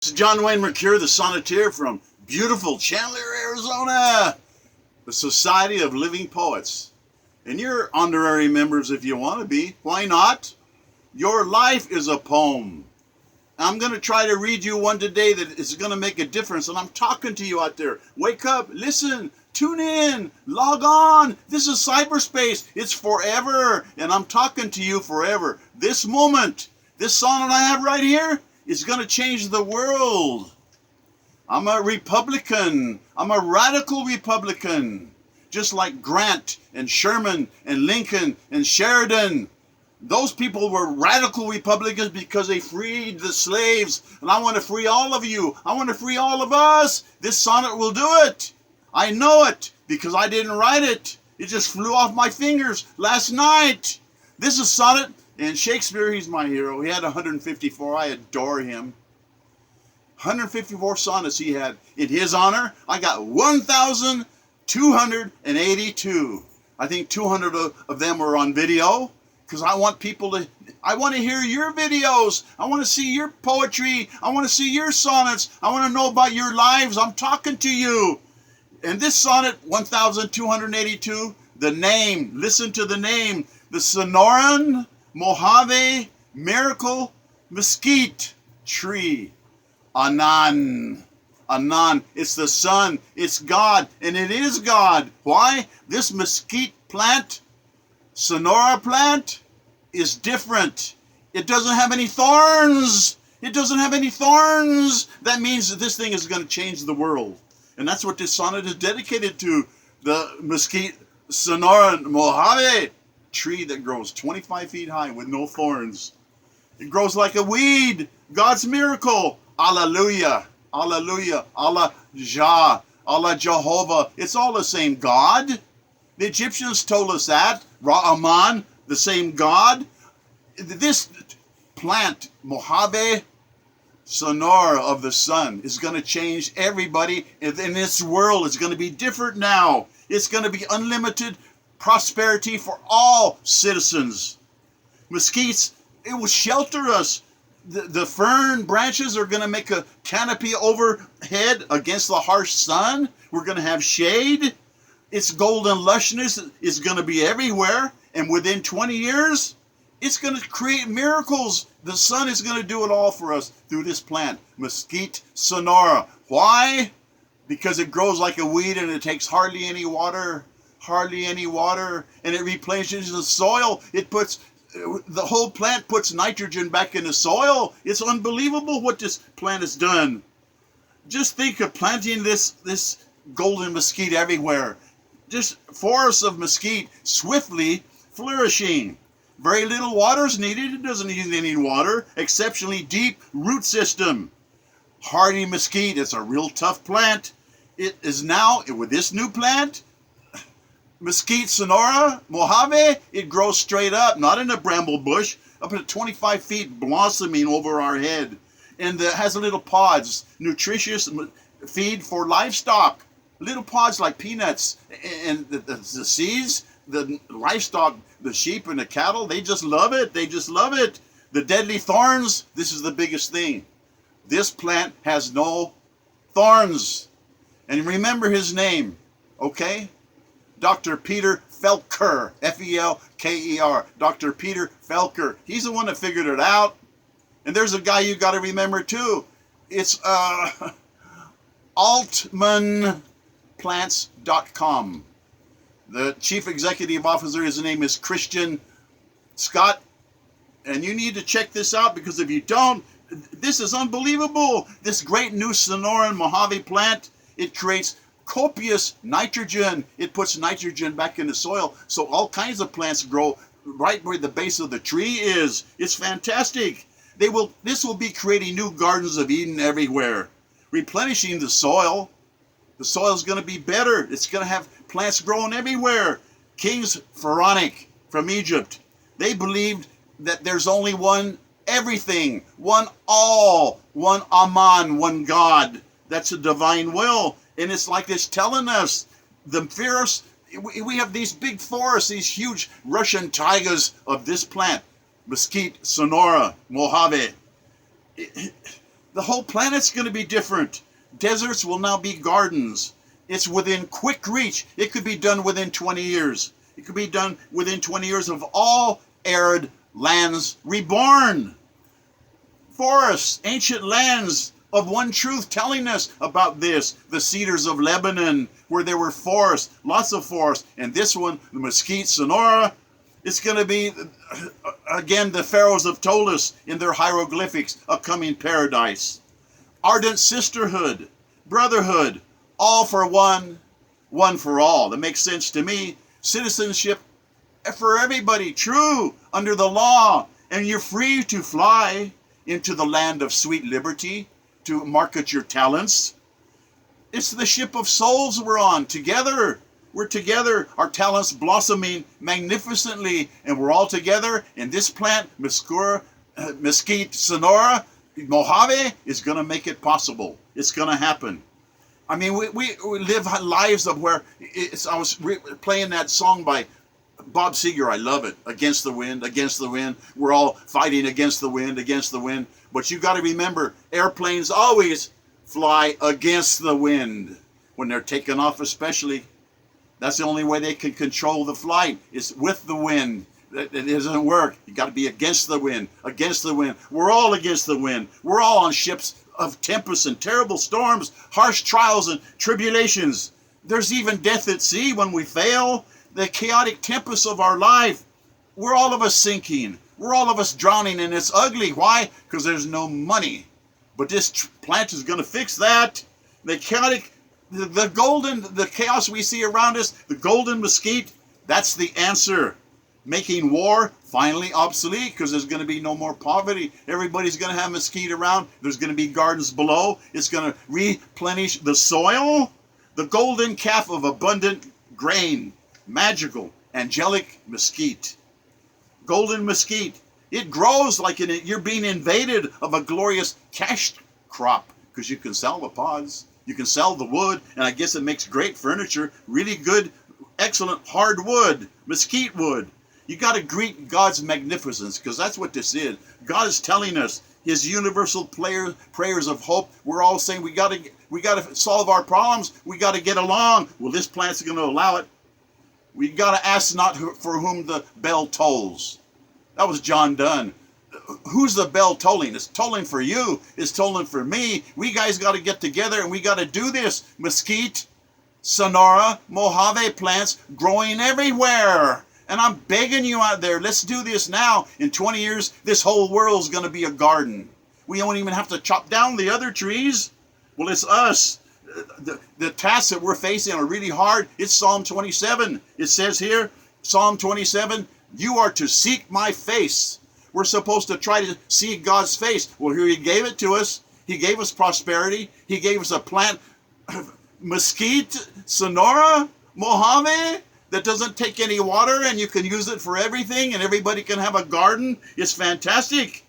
This is John Wayne Mercure, the Sonneteer from beautiful Chandler, Arizona, the Society of Living Poets. And you're honorary members if you want to be. Why not? Your life is a poem. I'm going to try to read you one today that is going to make a difference. And I'm talking to you out there. Wake up, listen, tune in, log on. This is cyberspace. It's forever. And I'm talking to you forever. This moment, this song that I have right here, is going to change the world. I'm a Republican. I'm a radical Republican. Just like Grant and Sherman and Lincoln and Sheridan. Those people were radical Republicans because they freed the slaves. And I want to free all of you. I want to free all of us. This sonnet will do it. I know it because I didn't write it. It just flew off my fingers last night. This is sonnet. And Shakespeare, he's my hero. He had 154. I adore him. 154 sonnets he had. In his honor, I got 1,282. I think 200 of them were on video because I want people to, I want to hear your videos. I want to see your poetry. I want to see your sonnets. I want to know about your lives. I'm talking to you. And this sonnet, 1,282, the name, listen to the name, the Sonoran Mojave miracle mesquite tree. Anan. Anan. It's the sun. It's God. And it is God. Why? This mesquite plant, Sonora plant, is different. It doesn't have any thorns. It doesn't have any thorns. That means that this thing is going to change the world. And that's what this sonnet is dedicated to. The mesquite Sonora Mojave tree that grows 25 feet high with no thorns. It grows like a weed. God's miracle. Alleluia. Alleluia. Allah Jah. Allah Jehovah. It's all the same God. The Egyptians told us that. Ra-Aman, the same God. This plant, Mojave Sonora of the sun, is going to change everybody. In this world, it's going to be different now. It's going to be unlimited prosperity for all citizens. Mesquites, it will shelter us. The fern branches are going to make a canopy overhead against the harsh sun. We're going to have shade. Its golden lushness is going to be everywhere. And within 20 years, it's going to create miracles. The sun is going to do it all for us through this plant, Mesquite Sonora. Why? Because it grows like a weed and it takes hardly any water. Hardly any water, and it replenishes the soil. It puts, the whole plant puts nitrogen back in the soil. It's unbelievable what this plant has done. Just think of planting this golden mesquite everywhere. Just forests of mesquite swiftly flourishing. Very little water is needed. It doesn't need any water. Exceptionally deep root system. Hardy mesquite. It's a real tough plant. It is now, with this new plant, Mesquite Sonora, Mojave, it grows straight up, not in a bramble bush, up to 25 feet blossoming over our head. And it has little pods, nutritious feed for livestock. Little pods like peanuts. And the seeds, the livestock, the sheep and the cattle, they just love it. They just love it. The deadly thorns, this is the biggest thing. This plant has no thorns. And remember his name, okay? Dr. Peter Felker, F-E-L-K-E-R, Dr. Peter Felker. He's the one that figured it out. And there's a guy you got to remember too. It's altmanplants.com. The chief executive officer, his name is Christian Scott. And you need to check this out because if you don't, this is unbelievable. This great new Sonoran Mojave plant, it creates copious nitrogen. It puts nitrogen back in the soil, so all kinds of plants grow right where the base of the tree is. It's fantastic. This will be creating new gardens of Eden everywhere, replenishing the soil. The soil is going to be better. It's going to have plants growing everywhere. Kings Pharaonic from Egypt, they believed that there's only one everything, one all, one Aman, one God. That's a divine will. And it's like it's telling us, the fierce, we have these big forests, these huge Russian taigas of this plant, Mesquite Sonora, Mojave. The whole planet's going to be different. Deserts will now be gardens. It's within quick reach. It could be done within 20 years. It could be done within 20 years of all arid lands reborn. Forests, ancient lands of one truth telling us about this. The cedars of Lebanon, where there were forests, lots of forests. And this one, the Mesquite, Sonora, it's going to be, again, the pharaohs have told us in their hieroglyphics, a coming paradise. Ardent sisterhood, brotherhood, all for one, one for all. That makes sense to me. Citizenship for everybody, true, under the law. And you're free to fly into the land of sweet liberty, to market your talents. It's the ship of souls we're on, together. We're together, our talents blossoming magnificently, and we're all together. And this plant, Mesquite, Sonora, Mojave, is going to make it possible. It's going to happen. I mean, we live lives of where I was playing that song by Bob Seger. I love it. Against the wind, against the wind. We're all fighting against the wind, against the wind. But you got to remember, airplanes always fly against the wind when they're taking off, especially. That's the only way they can control the flight, is with the wind. It doesn't work. You got to be against the wind, against the wind. We're all against the wind. We're all on ships of tempests and terrible storms, harsh trials and tribulations. There's even death at sea when we fail. The chaotic tempests of our life. We're all of us sinking. We're all of us drowning, and it's ugly. Why? Because there's no money. But this plant is going to fix that. The chaotic, the chaos we see around us, the golden mesquite, that's the answer. Making war finally obsolete, because there's going to be no more poverty. Everybody's going to have mesquite around. There's going to be gardens below. It's going to replenish the soil. The golden calf of abundant grain. Magical, angelic mesquite. Golden mesquite. It grows like you're being invaded of a glorious cash crop, because you can sell the pods. You can sell the wood, and I guess it makes great furniture. Really good, excellent hard wood, mesquite wood. You got to greet God's magnificence, because that's what this is. God is telling us his universal prayers of hope. We're all saying we got to solve our problems. We got to get along. Well, this plant's going to allow it. We got to ask not for whom the bell tolls. That was John Donne. Who's the bell tolling? It's tolling for you. It's tolling for me. We guys got to get together, and we got to do this. Mesquite, Sonora, Mojave plants growing everywhere. And I'm begging you out there, let's do this now. In 20 years, this whole world's going to be a garden. We don't even have to chop down the other trees. Well, it's us. The tasks that we're facing are really hard. It's Psalm 27. It says here, Psalm 27, you are to seek my face. We're supposed to try to see God's face. Well, here he gave it to us. He gave us prosperity. He gave us a plant, Mesquite, Sonora, Mojave, that doesn't take any water, and you can use it for everything, and everybody can have a garden. It's fantastic.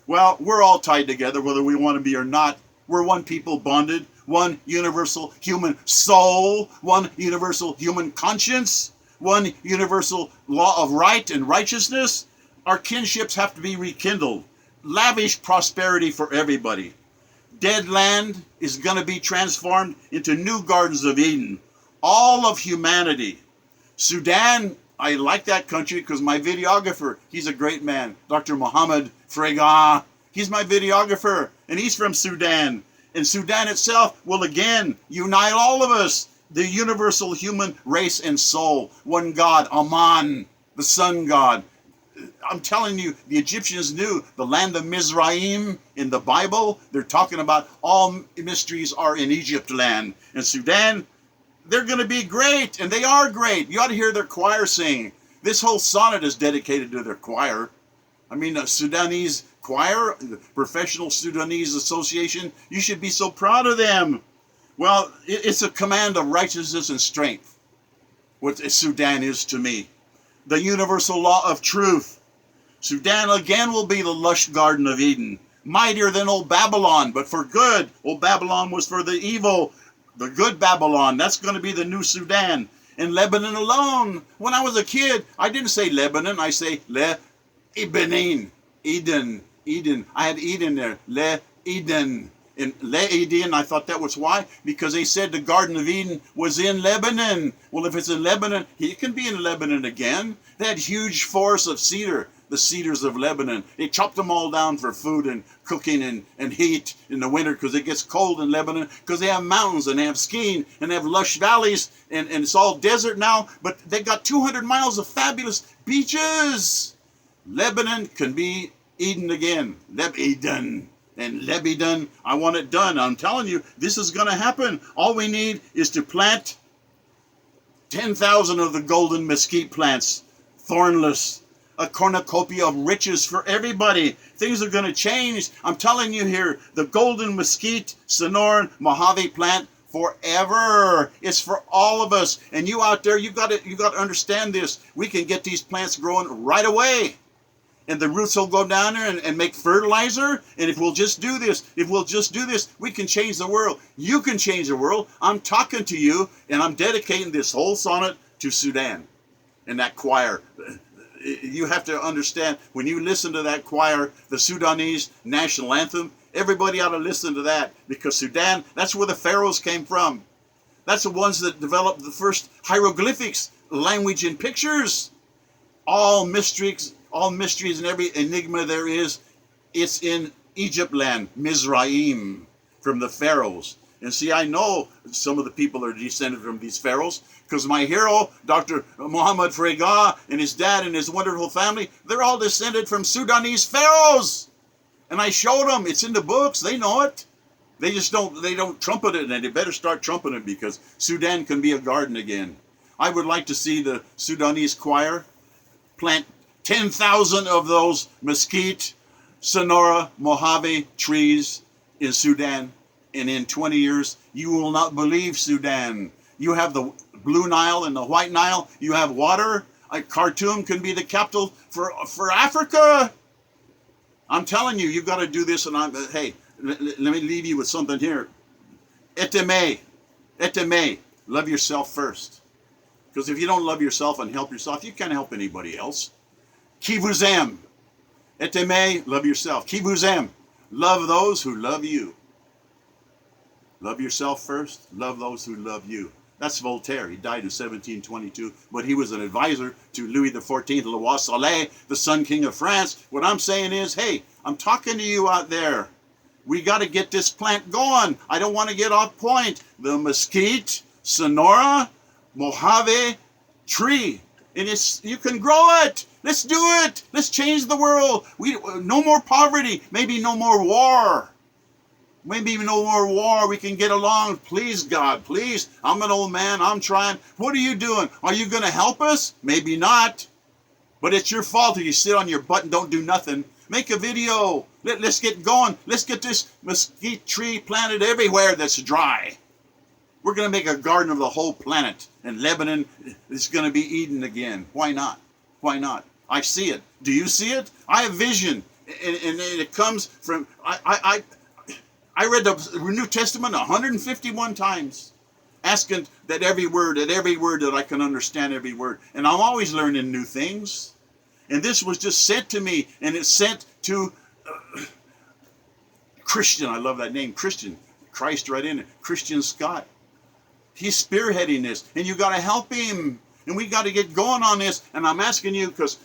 Well, we're all tied together, whether we want to be or not. We're one people bonded, one universal human soul, one universal human conscience, one universal law of right and righteousness. Our kinships have to be rekindled. Lavish prosperity for everybody. Dead land is going to be transformed into new gardens of Eden. All of humanity. Sudan, I like that country because my videographer, he's a great man, Dr. Mohammed Frega. He's my videographer, and he's from Sudan. And Sudan itself will again unite all of us, the universal human race and soul. One God, Aman, the sun god. I'm telling you, the Egyptians knew the land of Mizraim in the Bible. They're talking about all mysteries are in Egypt land. And Sudan, they're going to be great, and they are great. You ought to hear their choir sing. This whole sonnet is dedicated to their choir. I mean, a Sudanese choir, the Professional Sudanese Association, you should be so proud of them. Well, it's a command of righteousness and strength, what Sudan is to me. The universal law of truth. Sudan again will be the lush garden of Eden, mightier than old Babylon, but for good. Old Babylon was for the evil. The good Babylon, that's going to be the new Sudan. And Lebanon alone, when I was a kid, I didn't say Lebanon, I say Lebanon, Eden. I had Eden there, Eden. In Eden, I thought that was why, because they said the Garden of Eden was in Lebanon. Well, if it's in Lebanon, he can be in Lebanon again. They had huge forests of cedar, the cedars of Lebanon. They chopped them all down for food and cooking and heat in the winter because it gets cold in Lebanon, because they have mountains and they have skiing and they have lush valleys, and it's all desert now, but they got 200 miles of fabulous beaches. Lebanon can be Eden again. Eden. And Lebanon, I want it done. I'm telling you, this is going to happen. All we need is to plant 10,000 of the golden mesquite plants, thornless, a cornucopia of riches for everybody. Things are going to change. I'm telling you here, the golden mesquite, Sonoran, Mojave plant, forever. It's for all of us. And you out there, you got to understand this. We can get these plants growing right away. And the roots will go down there and make fertilizer. And if we'll just do this, we can change the world. You can change the world. I'm talking to you, and I'm dedicating this whole sonnet to Sudan and that choir. You have to understand, when you listen to that choir, the Sudanese national anthem, everybody ought to listen to that, because Sudan, that's where the pharaohs came from. That's the ones that developed the first hieroglyphics, language and pictures. All mysteries and every enigma there is, it's in Egypt land, Mizraim, from the pharaohs. And see, I know some of the people are descended from these pharaohs, because my hero, Dr. Muhammad Frega, and his dad and his wonderful family, they're all descended from Sudanese pharaohs. And I showed them. It's in the books. They know it. They don't trumpet it, and they better start trumpeting it, because Sudan can be a garden again. I would like to see the Sudanese choir plant 10,000 of those mesquite, Sonora, Mojave trees in Sudan. And in 20 years, you will not believe Sudan. You have the Blue Nile and the White Nile. You have water. Khartoum can be the capital for Africa. I'm telling you, you've got to do this. And hey, let me leave you with something here. Eteme. Love yourself first. Because if you don't love yourself and help yourself, you can't help anybody else. Qui vous aime. Eteme, love yourself. Qui vous aime. Love those who love you. Love yourself first. Love those who love you. That's Voltaire. He died in 1722, but he was an advisor to Louis XIV, Le Roi Soleil, the Sun King of France. What I'm saying is, hey, I'm talking to you out there. We got to get this plant going. I don't want to get off point. The mesquite, Sonora, Mojave tree. And you can grow it. Let's do it. Let's change the world. No more poverty. Maybe no more war. Maybe no more war. We can get along. Please, God, please. I'm an old man. I'm trying. What are you doing? Are you going to help us? Maybe not. But it's your fault if you sit on your butt and don't do nothing. Make a video. Let's get going. Let's get this mesquite tree planted everywhere that's dry. We're going to make a garden of the whole planet. And Lebanon is going to be Eden again. Why not? Why not? I see it. Do you see it? I have vision. And it comes from... I read the New Testament 151 times, asking that every word that I can understand every word. And I'm always learning new things. And this was just sent to me, and it's sent to Christian. I love that name, Christian. Christ right in it. Christian Scott. He's spearheading this, and you got to help him. And we got to get going on this. And I'm asking you, because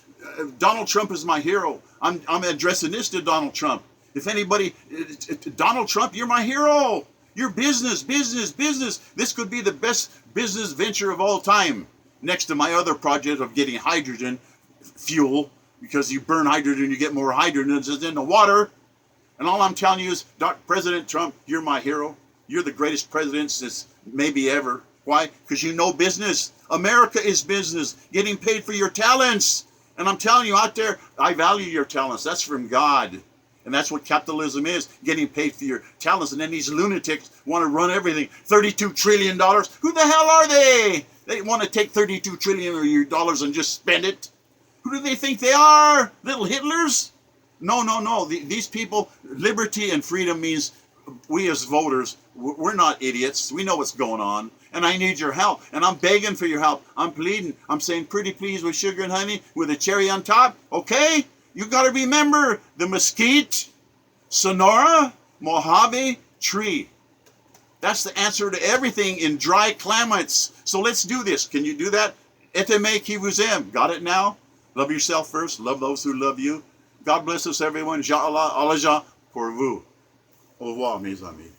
Donald Trump is my hero. I'm addressing this to Donald Trump. If anybody, Donald Trump, you're my hero. Your business. This could be the best business venture of all time. Next to my other project of getting hydrogen fuel, because you burn hydrogen, you get more hydrogen than in the water. And all I'm telling you is, President Trump, you're my hero. You're the greatest president since maybe ever. Why? Because you know business. America is business. Getting paid for your talents. And I'm telling you out there, I value your talents. That's from God. And that's what capitalism is, getting paid for your talents. And then these lunatics want to run everything. $32 trillion. Who the hell are they? They want to take $32 trillion of your dollars and just spend it. Who do they think they are? Little Hitlers? No. These people, liberty and freedom means we as voters, we're not idiots. We know what's going on. And I need your help. And I'm begging for your help. I'm pleading. I'm saying pretty please with sugar and honey with a cherry on top. Okay? You got to remember the mesquite, Sonora, Mojave tree. That's the answer to everything in dry climates. So let's do this. Can you do that? Eteme qui vous aime. Got it now? Love yourself first. Love those who love you. God bless us, everyone. Ja Allah, Allah pour vous. Au revoir, mes amis.